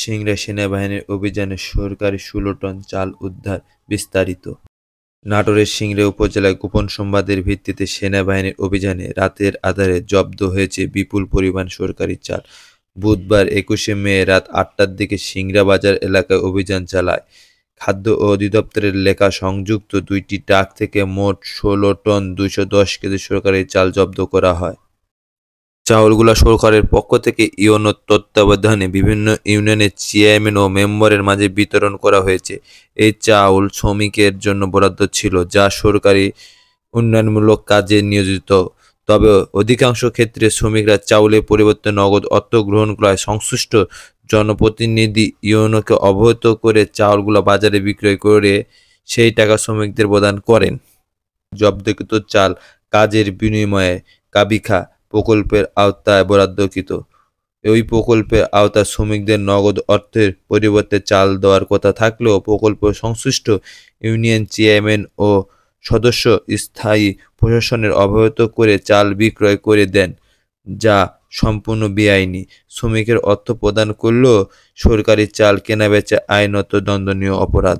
সিংড়া সেনাবাহিনীর অভিযানে সরকারি ১৬ টন চাল উদ্ধার। বিস্তারিত। নাটোরের সিংড়া উপজেলায় গোপন সংবাদের ভিত্তিতে সেনাবাহিনীর অভিযানে রাতের আঁধারে জব্দ হয়েছে বিপুল পরিমাণ সরকারি চাল। বুধবার ২১শে মে রাত ৮টার দিকে সিংড়া বাজার এলাকায় অভিযান চালায় খাদ্য অধিদপ্তরের লেখা সংযুক্ত ২টি ট্রাক থেকে মোট ১৬ টন ২১০ কেজি সরকারি চাল জব্দ করা হয়। চাউলগুলো সরকারের পক্ষ থেকে ইউনোর তত্ত্বাবধানে বিভিন্ন ইউনিয়নের চেয়ারম্যান ও মেম্বারের মাঝে বিতরণ করা হয়েছে। এই চাউল শ্রমিকের জন্য বরাদ্দ ছিল, যা সরকারি উন্নয়নমূলক কাজে নিয়োজিত। তবে অধিকাংশ ক্ষেত্রে শ্রমিকরা চাউলের পরিবর্তে নগদ অর্থ গ্রহণ করায় সংশ্লিষ্ট জনপ্রতিনিধি ইউনোকে অবহিত করে চাউলগুলো বাজারে বিক্রয় করে সেই টাকা শ্রমিকদের প্রদান করেন। জব্দকৃত চাল কাজের বিনিময়ে কাবিখা প্রকল্পের আওতায় বরাদ্দকৃত। ওই প্রকল্পের আওতায় শ্রমিকদের নগদ অর্থের পরিবর্তে চাল দেওয়ার কথা থাকলেও প্রকল্প সংশ্লিষ্ট ইউনিয়ন চেয়ারম্যান ও সদস্য স্থায়ী প্রশাসনের অবহিত করে চাল বিক্রয় করে দেন, যা সম্পূর্ণ বেআইনি। শ্রমিকের অর্থ প্রদান করলেও সরকারি চাল কেনাবেচা আইনত দণ্ডনীয় অপরাধ।